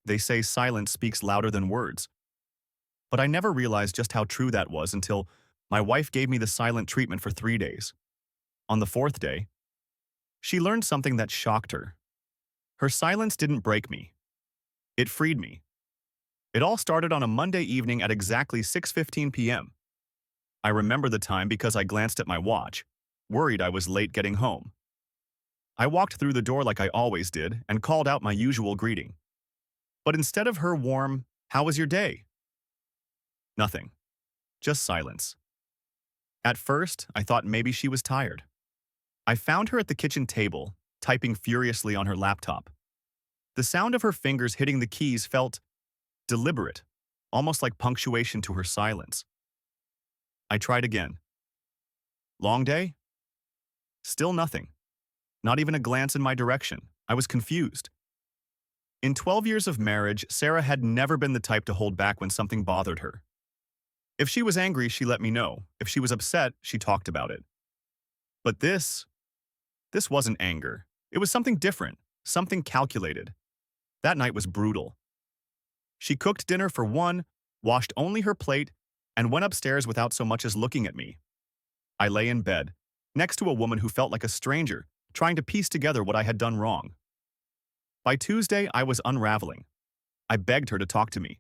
They say silence speaks louder than words. But I never realized just how true that was until my wife gave me the silent treatment for 3 days. On the fourth day, she learned something that shocked her. Her silence didn't break me. It freed me. It all started on a Monday evening at exactly 6:15 p.m. I remember the time because I glanced at my watch, worried I was late getting home. I walked through the door like I always did and called out my usual greeting. But instead of her warm, "How was your day?" Nothing. Just silence. At first, I thought maybe she was tired. I found her at the kitchen table, typing furiously on her laptop. The sound of her fingers hitting the keys felt deliberate, almost like punctuation to her silence. I tried again. Long day? Still nothing. Not even a glance in my direction. I was confused. In 12 years of marriage, Sarah had never been the type to hold back when something bothered her. If she was angry, she let me know. If she was upset, she talked about it. But this wasn't anger. It was something different, something calculated. That night was brutal. She cooked dinner for one, washed only her plate, and went upstairs without so much as looking at me. I lay in bed, next to a woman who felt like a stranger, trying to piece together what I had done wrong. By Tuesday, I was unraveling. I begged her to talk to me.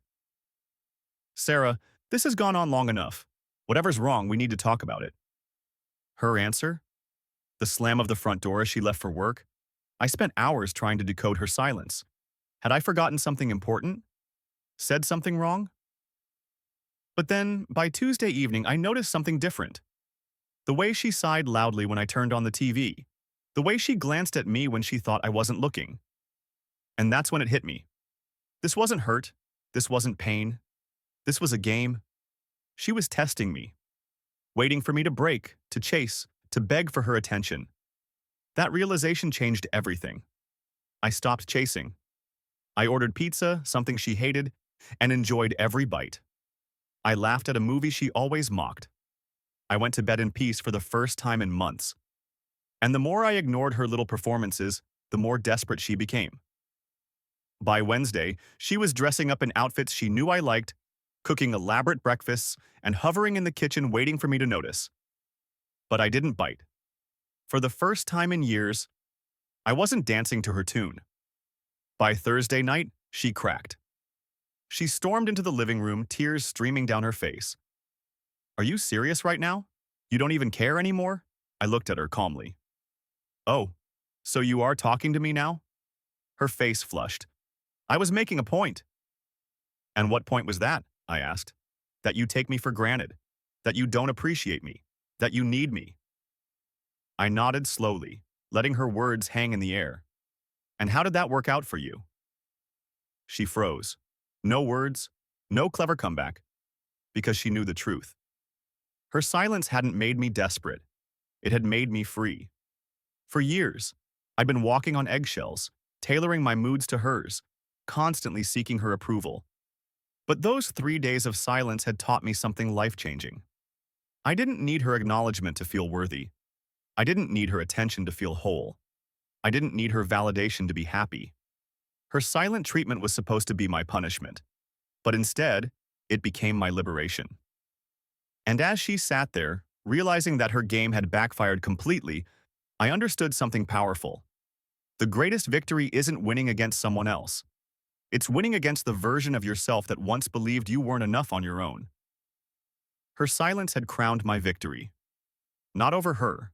"Sarah, this has gone on long enough. Whatever's wrong, we need to talk about it." Her answer? The slam of the front door as she left for work. I spent hours trying to decode her silence. Had I forgotten something important? Said something wrong? But then, by Tuesday evening, I noticed something different. The way she sighed loudly when I turned on the TV. The way she glanced at me when she thought I wasn't looking. And that's when it hit me. This wasn't hurt. This wasn't pain. This was a game. She was testing me, waiting for me to break, to chase, to beg for her attention. That realization changed everything. I stopped chasing. I ordered pizza, something she hated, and enjoyed every bite. I laughed at a movie she always mocked. I went to bed in peace for the first time in months. And the more I ignored her little performances, the more desperate she became. By Wednesday, she was dressing up in outfits she knew I liked, cooking elaborate breakfasts, and hovering in the kitchen waiting for me to notice. But I didn't bite. For the first time in years, I wasn't dancing to her tune. By Thursday night, she cracked. She stormed into the living room, tears streaming down her face. "Are you serious right now? You don't even care anymore?" I looked at her calmly. "Oh, so you are talking to me now?" Her face flushed. "I was making a point." "And what point was that?" I asked. "That you take me for granted. That you don't appreciate me. That you need me." I nodded slowly, letting her words hang in the air. "And how did that work out for you?" She froze. No words, no clever comeback, because she knew the truth. Her silence hadn't made me desperate. It had made me free. For years, I'd been walking on eggshells, tailoring my moods to hers, constantly seeking her approval. But those 3 days of silence had taught me something life-changing. I didn't need her acknowledgement to feel worthy. I didn't need her attention to feel whole. I didn't need her validation to be happy. Her silent treatment was supposed to be my punishment, but instead, it became my liberation. And as she sat there, realizing that her game had backfired completely, I understood something powerful. The greatest victory isn't winning against someone else. It's winning against the version of yourself that once believed you weren't enough on your own. Her silence had crowned my victory. Not over her,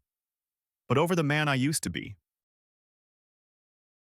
but over the man I used to be.